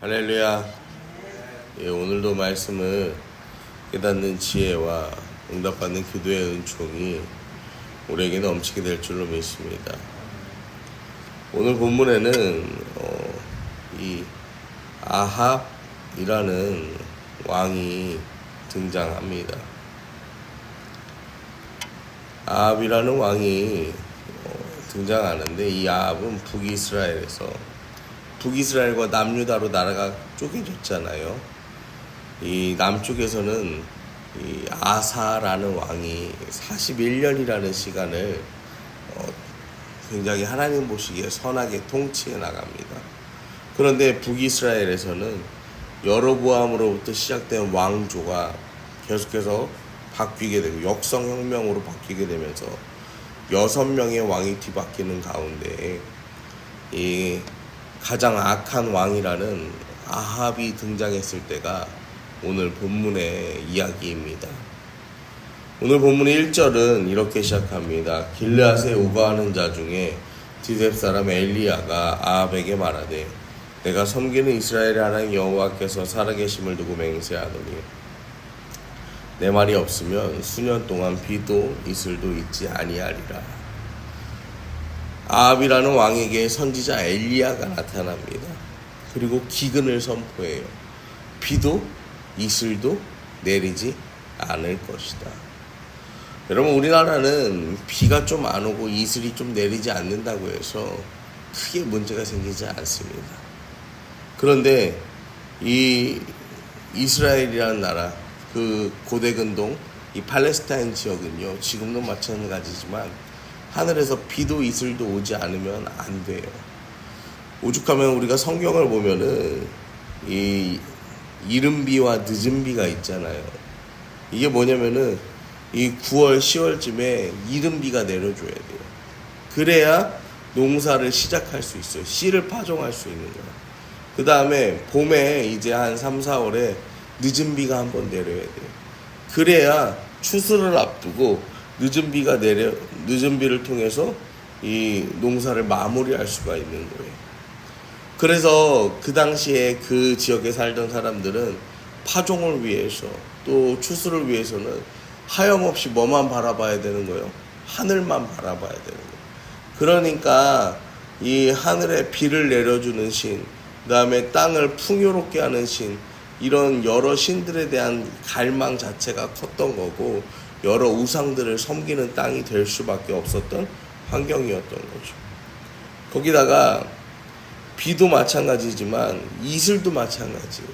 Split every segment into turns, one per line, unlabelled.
할렐루야. 오늘도 말씀을 깨닫는 지혜와 응답받는 기도의 은총이 우리에게 넘치게 될 줄로 믿습니다. 오늘 본문에는 이 아합이라는 왕이 등장합니다. 아합이라는 왕이 등장하는데, 이 아합은 북이스라엘과 남유다로 나라가 쪼개졌잖아요. 이 남쪽에서는 이 아사라는 왕이 41년이라는 시간을 굉장히 하나님 보시기에 선하게 통치해 나갑니다. 그런데 북이스라엘에서는 여로보암으로부터 시작된 왕조가 계속해서 바뀌게 되고 역성혁명으로 바뀌게 되면서 6명의 왕이 뒤바뀌는 가운데 이 가장 악한 왕이라는 아합이 등장했을 때가 오늘 본문의 이야기입니다. 오늘 본문의 1절은 이렇게 시작합니다. 길르앗에 우거하는 자 중에 디셉 사람 엘리야가 아합에게 말하되 내가 섬기는 이스라엘의 하나님 여호와께서 살아계심을 두고 맹세하노니 내 말이 없으면 수년 동안 비도 이슬도 있지 아니하리라. 아합이라는 왕에게 선지자 엘리야가 나타납니다. 그리고 기근을 선포해요. 비도 이슬도 내리지 않을 것이다. 여러분, 우리나라는 비가 좀 안 오고 이슬이 좀 내리지 않는다고 해서 크게 문제가 생기지 않습니다. 그런데 이 이스라엘이라는 나라, 그 고대 근동 이 팔레스타인 지역은요, 지금도 마찬가지지만 하늘에서 비도 이슬도 오지 않으면 안 돼요. 오죽하면 우리가 성경을 보면은 이 이른 비와 늦은 비가 있잖아요. 이게 뭐냐면은 이 9월, 10월쯤에 이른 비가 내려줘야 돼요. 그래야 농사를 시작할 수 있어요. 씨를 파종할 수 있는 거예요. 그 다음에 봄에 이제 한 3, 4월에 늦은 비가 한번 내려야 돼요. 그래야 추수를 앞두고 늦은 비를 통해서 이 농사를 마무리할 수가 있는 거예요. 그래서 그 당시에 그 지역에 살던 사람들은 파종을 위해서 또 추수를 위해서는 하염없이 뭐만 바라봐야 되는 거예요? 하늘만 바라봐야 되는 거예요. 그러니까 이 하늘에 비를 내려주는 신, 그 다음에 땅을 풍요롭게 하는 신, 이런 여러 신들에 대한 갈망 자체가 컸던 거고, 여러 우상들을 섬기는 땅이 될 수밖에 없었던 환경이었던 거죠. 거기다가 비도 마찬가지지만 이슬도 마찬가지예요.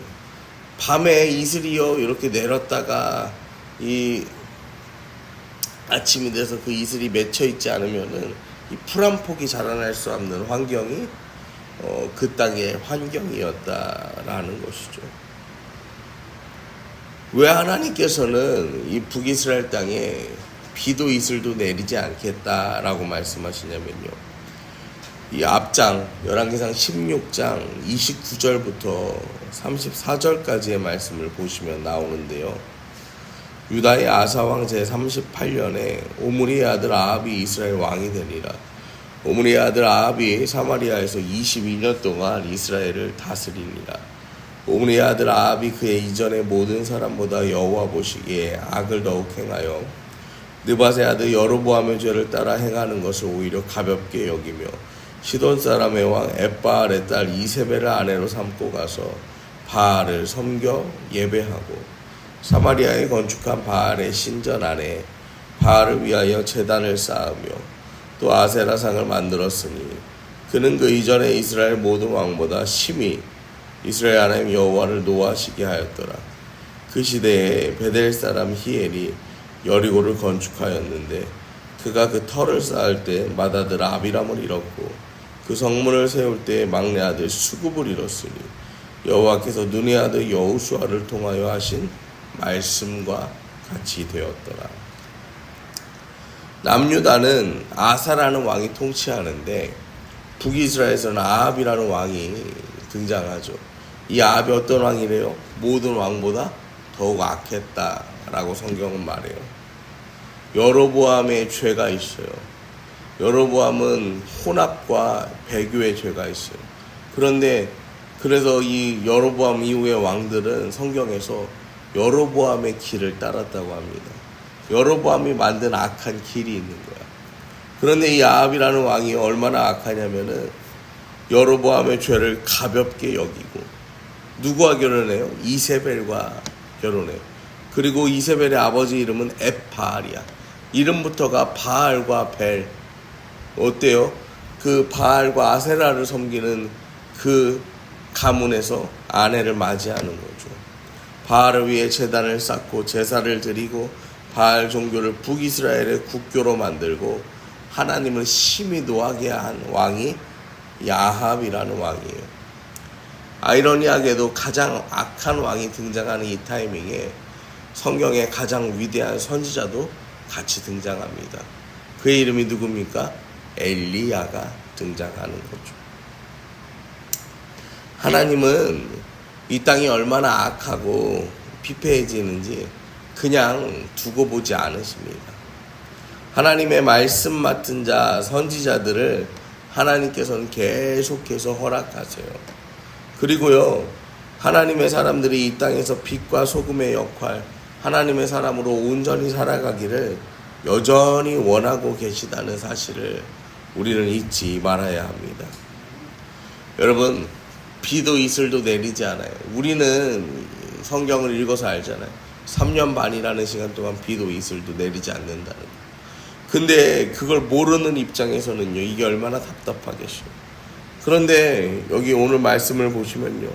밤에 이슬이요 이렇게 내렸다가 이 아침이 돼서 그 이슬이 맺혀 있지 않으면은 이 풀 한 폭이 자라날 수 없는 환경이 그 땅의 환경이었다라는 것이죠. 왜 하나님께서는 이 북이스라엘 땅에 비도 이슬도 내리지 않겠다라고 말씀하시냐면요, 이 앞장 열왕기상 16장 29절부터 34절까지의 말씀을 보시면 나오는데요. 유다의 아사왕 제38년에 오므리의 아들 아합이 이스라엘 왕이 되니라. 오므리의 아들 아합이 사마리아에서 22년 동안 이스라엘을 다스리니라. 오므리의 아들 아합이 그의 이전의 모든 사람보다 여호와 보시기에 악을 더욱 행하여 느밧의 아들 여로보암의 죄를 따라 행하는 것을 오히려 가볍게 여기며 시돈 사람의 왕 엣바알의 딸 이세벨을 아내로 삼고 가서 바알을 섬겨 예배하고 사마리아에 건축한 바알의 신전 안에 바알을 위하여 제단을 쌓으며 또 아세라상을 만들었으니 그는 그 이전에 이스라엘 모든 왕보다 심히 이스라엘 하나님 여호와를 노하시게 하였더라. 그 시대에 베델 사람 히엘이 여리고를 건축하였는데 그가 그 터를 쌓을 때 맏아들 아비람을 잃었고 그 성문을 세울 때 막내 아들 수굽을 잃었으니 여호와께서 눈의 아들 여호수아를 통하여 하신 말씀과 같이 되었더라. 남유다는 아사라는 왕이 통치하는데 북이스라엘에서는 아합이라는 왕이 등장하죠. 이 아합이 어떤 왕이래요? 모든 왕보다 더욱 악했다라고 성경은 말해요. 여로보암의 죄가 있어요. 여로보암은 혼합과 배교의 죄가 있어요. 그런데 그래서 이 여로보암 이후의 왕들은 성경에서 여로보암의 길을 따랐다고 합니다. 여로보암이 만든 악한 길이 있는 거야. 그런데 이 아합이라는 왕이 얼마나 악하냐면은 여로보암의 죄를 가볍게 여기고 누구와 결혼해요? 이세벨과 결혼해요. 그리고 이세벨의 아버지 이름은 엣바알이야. 이름부터가 바알과 벨. 어때요? 그 바알과 아세라를 섬기는 그 가문에서 아내를 맞이하는 거죠. 바알을 위해 제단을 쌓고 제사를 드리고 바알 종교를 북이스라엘의 국교로 만들고 하나님을 심히 노하게 한 왕이 아합이라는 왕이에요. 아이러니하게도 가장 악한 왕이 등장하는 이 타이밍에 성경의 가장 위대한 선지자도 같이 등장합니다. 그의 이름이 누굽니까? 엘리야가 등장하는 거죠. 하나님은 이 땅이 얼마나 악하고 피폐해지는지 그냥 두고 보지 않으십니다. 하나님의 말씀 맡은 자, 선지자들을 하나님께서는 계속해서 허락하세요. 그리고요, 하나님의 사람들이 이 땅에서 빛과 소금의 역할, 하나님의 사람으로 온전히 살아가기를 여전히 원하고 계시다는 사실을 우리는 잊지 말아야 합니다. 여러분, 비도 이슬도 내리지 않아요. 우리는 성경을 읽어서 알잖아요. 3년 반이라는 시간 동안 비도 이슬도 내리지 않는다는 거. 근데 그걸 모르는 입장에서는요, 이게 얼마나 답답하겠어요. 그런데 여기 오늘 말씀을 보시면요,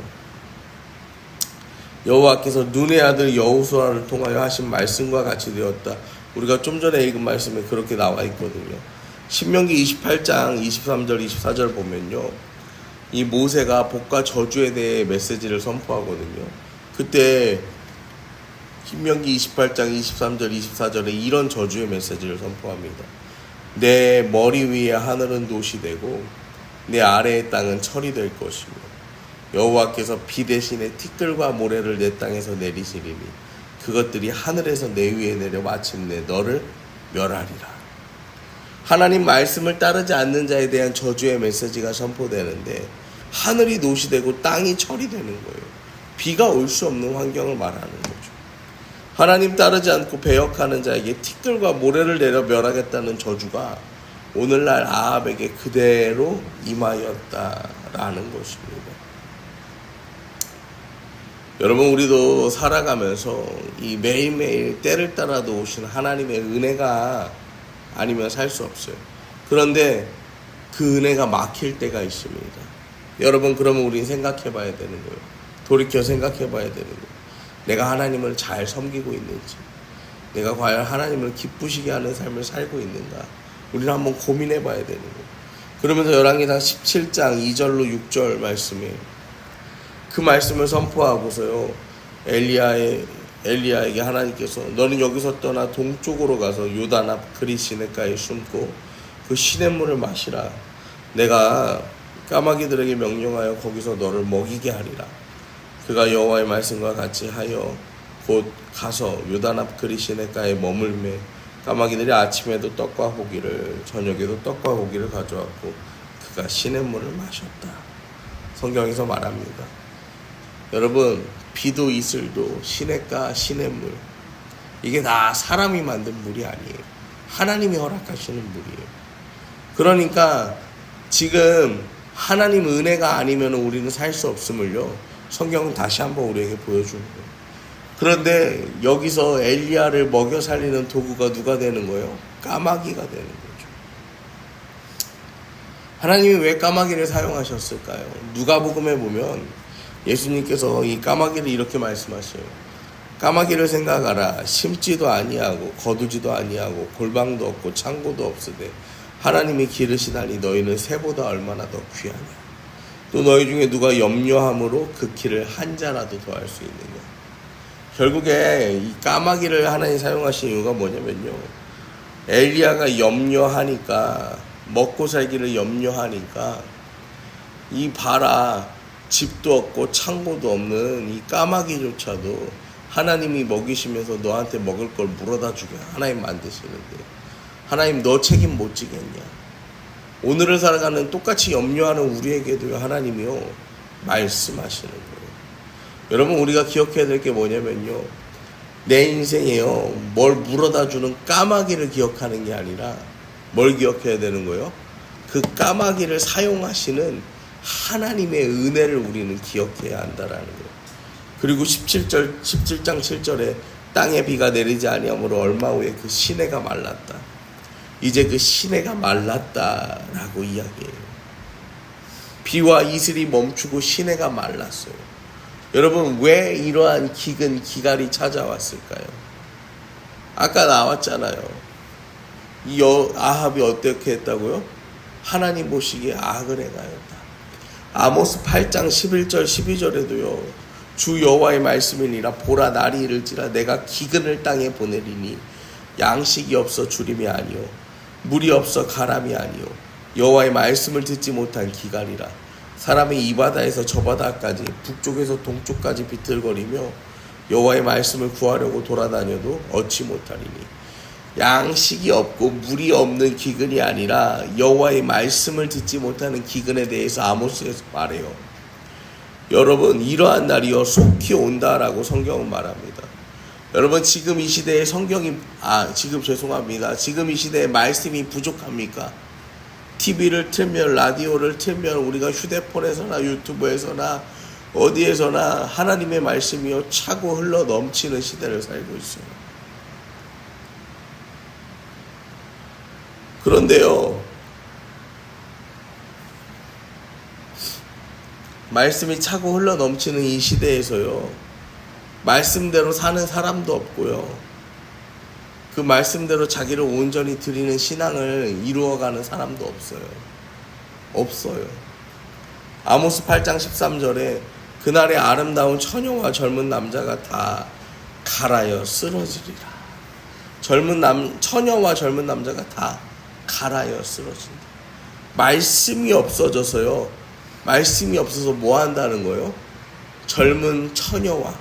여호와께서 눈의 아들 여호수아를 통하여 하신 말씀과 같이 되었다. 우리가 좀 전에 읽은 말씀에 그렇게 나와 있거든요. 신명기 28장 23절 24절 보면요, 이 모세가 복과 저주에 대해 메시지를 선포하거든요. 그때 신명기 28장 23절 24절에 이런 저주의 메시지를 선포합니다. 내 머리 위에 하늘은 돛이 되고 내 아래의 땅은 철이 될 것이며 여호와께서 비 대신에 티끌과 모래를 내 땅에서 내리시리니 그것들이 하늘에서 내 위에 내려 마침내 너를 멸하리라. 하나님 말씀을 따르지 않는 자에 대한 저주의 메시지가 선포되는데 하늘이 돛이 되고 땅이 철이 되는 거예요. 비가 올 수 없는 환경을 말하는 거죠. 하나님 따르지 않고 배역하는 자에게 티끌과 모래를 내려 멸하겠다는 저주가 오늘날 아합에게 그대로 임하였다라는 것입니다. 여러분, 우리도 살아가면서 이 매일매일 때를 따라도 오신 하나님의 은혜가 아니면 살 수 없어요. 그런데 그 은혜가 막힐 때가 있습니다. 여러분, 그러면 우리는 생각해 봐야 되는 거예요. 돌이켜 생각해 봐야 되는 거예요. 내가 하나님을 잘 섬기고 있는지, 내가 과연 하나님을 기쁘시게 하는 삶을 살고 있는가, 우리는 한번 고민해 봐야 되는 거예요. 그러면서 열왕기상 17장 2절로 6절 말씀이에요. 그 말씀을 선포하고서요, 엘리야에게 하나님께서 너는 여기서 떠나 동쪽으로 가서 요단 앞 그리 시냇가에 숨고 그 시냇물을 마시라. 내가 까마귀들에게 명령하여 거기서 너를 먹이게 하리라. 그가 여호와의 말씀과 같이 하여 곧 가서 요단 앞 그리 시냇가에 머물매 까마귀들이 아침에도 떡과 고기를 저녁에도 떡과 고기를 가져왔고 그가 시냇물을 마셨다. 성경에서 말합니다. 여러분, 비도 이슬도 시냇가 시냇물, 이게 다 사람이 만든 물이 아니에요. 하나님이 허락하시는 물이에요. 그러니까 지금 하나님 은혜가 아니면 우리는 살 수 없음을요, 성경은 다시 한번 우리에게 보여주는 거예요. 그런데 여기서 엘리야를 먹여 살리는 도구가 누가 되는 거예요? 까마귀가 되는 거죠. 하나님이 왜 까마귀를 사용하셨을까요? 누가복음에 보면 예수님께서 이 까마귀를 이렇게 말씀하셔요. 까마귀를 생각하라. 심지도 아니하고 거두지도 아니하고 골방도 없고 창고도 없으되 하나님이 기르시다니 너희는 새보다 얼마나 더 귀하냐. 또 너희 중에 누가 염려함으로 그 키를 한 자라도 더할 수 있느냐. 결국에 이 까마귀를 하나님 사용하신 이유가 뭐냐면요, 엘리야가 염려하니까, 먹고 살기를 염려하니까 이 봐라, 집도 없고 창고도 없는 이 까마귀조차도 하나님이 먹이시면서 너한테 먹을 걸 물어다 주게 하나님 만드시는데 하나님 너 책임 못 지겠냐. 오늘을 살아가는 똑같이 염려하는 우리에게도요, 하나님이요, 말씀하시는 거예요. 여러분, 우리가 기억해야 될 게 뭐냐면요, 내 인생에요, 뭘 물어다 주는 까마귀를 기억하는 게 아니라 뭘 기억해야 되는 거예요? 그 까마귀를 사용하시는 하나님의 은혜를 우리는 기억해야 한다라는 거예요. 그리고 17장 7절에 땅에 비가 내리지 아니하므로 얼마 후에 그 시내가 말랐다. 이제 그 시내가 말랐다라고 이야기해요. 비와 이슬이 멈추고 시내가 말랐어요. 여러분, 왜 이러한 기갈이 찾아왔을까요? 아까 나왔잖아요. 이 아합이 어떻게 했다고요? 하나님 보시기에 악을 행하였다. 아모스 8장 11절 12절에도요. 주 여호와의 말씀이니라. 보라, 날이 이를지라 내가 기근을 땅에 보내리니 양식이 없어 주림이 아니요 물이 없어 가람이 아니요 여호와의 말씀을 듣지 못한 기갈이라. 사람이 이 바다에서 저 바다까지 북쪽에서 동쪽까지 비틀거리며 여호와의 말씀을 구하려고 돌아다녀도 얻지 못하리니 양식이 없고 물이 없는 기근이 아니라 여호와의 말씀을 듣지 못하는 기근에 대해서 아모스에서 말해요. 여러분, 이러한 날이요 속히 온다라고 성경은 말합니다. 여러분, 지금 이 시대에 지금 이 시대에 말씀이 부족합니까? TV를 틀면, 라디오를 틀면, 우리가 휴대폰에서나 유튜브에서나 어디에서나 하나님의 말씀이요 차고 흘러 넘치는 시대를 살고 있어요. 그런데요, 말씀이 차고 흘러 넘치는 이 시대에서요, 말씀대로 사는 사람도 없고요, 그 말씀대로 자기를 온전히 드리는 신앙을 이루어가는 사람도 없어요. 아모스 8장 13절에 그날의 아름다운 처녀와 젊은 남자가 다 갈아여 쓰러지리라. 처녀와 젊은 남자가 다 갈아여 쓰러진다. 말씀이 없어져서요, 말씀이 없어서 뭐 한다는 거예요? 젊은 처녀와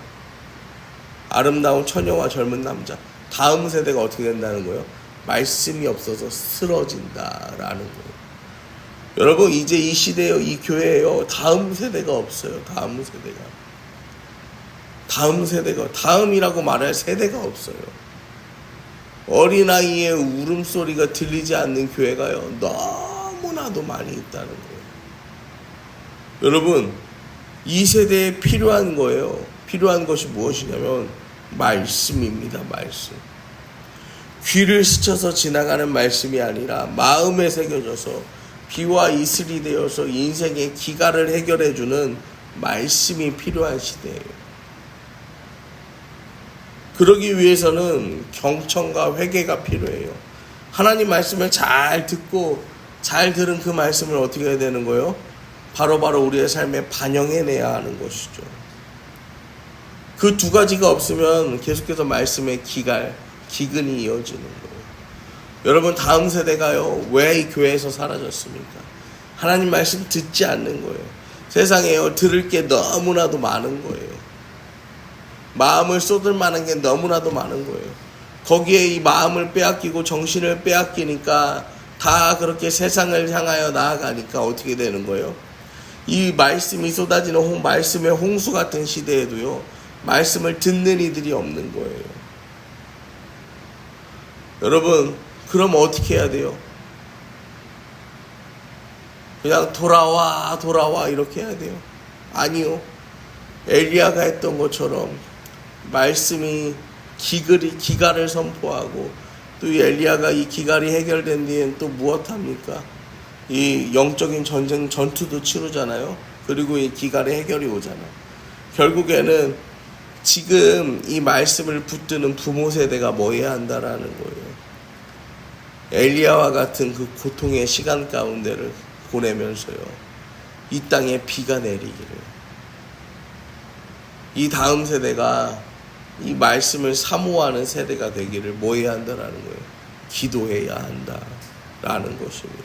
아름다운 처녀와 젊은 남자, 다음 세대가 어떻게 된다는 거예요? 말씀이 없어서 쓰러진다라는 거예요. 여러분, 이제 이 시대요, 이 교회에요, 다음 세대가 없어요. 다음이라고 말할 세대가 없어요. 어린아이의 울음소리가 들리지 않는 교회가요, 너무나도 많이 있다는 거예요. 여러분, 이 세대에 필요한 거예요. 필요한 것이 무엇이냐면 말씀입니다. 말씀. 귀를 스쳐서 지나가는 말씀이 아니라 마음에 새겨져서 비와 이슬이 되어서 인생의 기갈을 해결해주는 말씀이 필요한 시대예요. 그러기 위해서는 경청과 회개가 필요해요. 하나님 말씀을 잘 듣고 잘 들은 그 말씀을 어떻게 해야 되는 거예요? 바로바로 우리의 삶에 반영해내야 하는 것이죠. 그 두 가지가 없으면 계속해서 말씀의 기근이 이어지는 거예요. 여러분, 다음 세대가요, 왜 이 교회에서 사라졌습니까? 하나님 말씀 듣지 않는 거예요. 세상에요, 들을 게 너무나도 많은 거예요. 마음을 쏟을 만한 게 너무나도 많은 거예요. 거기에 이 마음을 빼앗기고 정신을 빼앗기니까 다 그렇게 세상을 향하여 나아가니까 어떻게 되는 거예요? 이 말씀이 쏟아지는 말씀의 홍수 같은 시대에도요, 말씀을 듣는 이들이 없는 거예요. 여러분, 그럼 어떻게 해야 돼요? 그냥 돌아와 이렇게 해야 돼요? 아니요. 엘리야가 했던 것처럼 말씀이 기갈을 선포하고, 또 이 엘리야가 이 기갈이 해결된 뒤엔 또 무엇합니까? 이 영적인 전투도 치르잖아요. 그리고 이 기갈의 해결이 오잖아요. 결국에는 지금 이 말씀을 붙드는 부모 세대가 뭐 해야 한다라는 거예요. 엘리야와 같은 그 고통의 시간 가운데를 보내면서요, 이 땅에 비가 내리기를, 이 다음 세대가 이 말씀을 사모하는 세대가 되기를 뭐 해야 한다라는 거예요? 기도해야 한다라는 것입니다.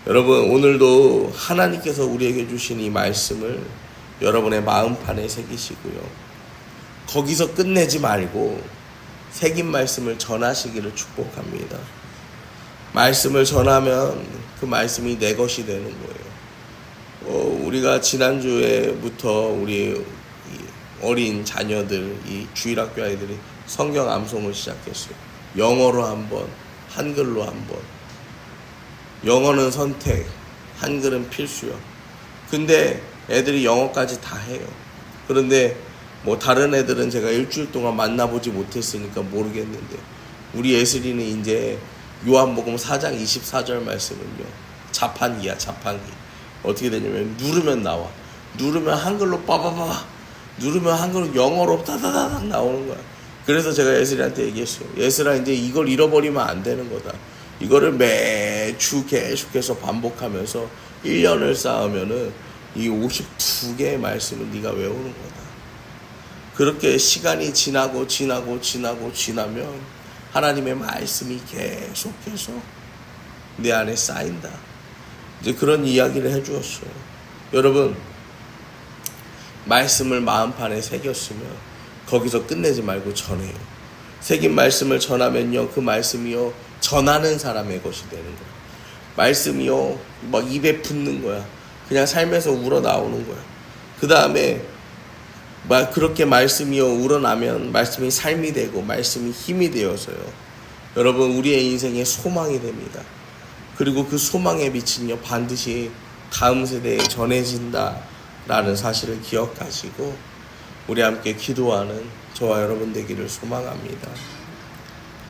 여러분, 오늘도 하나님께서 우리에게 주신 이 말씀을 여러분의 마음판에 새기시고요, 거기서 끝내지 말고 새긴 말씀을 전하시기를 축복합니다. 말씀을 전하면 그 말씀이 내 것이 되는 거예요. 우리가 지난주에부터 우리 이 어린 자녀들, 이 주일학교 아이들이 성경 암송을 시작했어요. 영어로 한번, 한글로 한번. 영어는 선택, 한글은 필수요. 근데 애들이 영어까지 다 해요. 그런데 뭐 다른 애들은 제가 일주일 동안 만나보지 못했으니까 모르겠는데, 우리 예슬이는 이제 요한복음 4장 24절 말씀은요, 자판기야, 자판기. 어떻게 되냐면 누르면 나와. 누르면 한글로 빠바바, 누르면 한글로 영어로 다다다닥 나오는 거야. 그래서 제가 예슬이한테 얘기했어요. 예슬아, 이제 이걸 잃어버리면 안 되는 거다. 이거를 매주 계속해서 반복하면서 1년을 쌓으면은 이 52개의 말씀을 네가 외우는 거다. 그렇게 시간이 지나면 하나님의 말씀이 계속해서 내 안에 쌓인다. 이제 그런 이야기를 해주었어요. 여러분, 말씀을 마음판에 새겼으면 거기서 끝내지 말고 전해요. 새긴 말씀을 전하면요, 그 말씀이요, 전하는 사람의 것이 되는 거야. 말씀이요, 막 입에 붙는 거야. 그냥 삶에서 우러나오는 거야. 그 다음에 막 그렇게 말씀이요, 우러나면 말씀이 삶이 되고 말씀이 힘이 되어서요, 여러분, 우리의 인생에 소망이 됩니다. 그리고 그 소망의 빛은요, 반드시 다음 세대에 전해진다라는 사실을 기억하시고 우리 함께 기도하는 저와 여러분 되기를 소망합니다.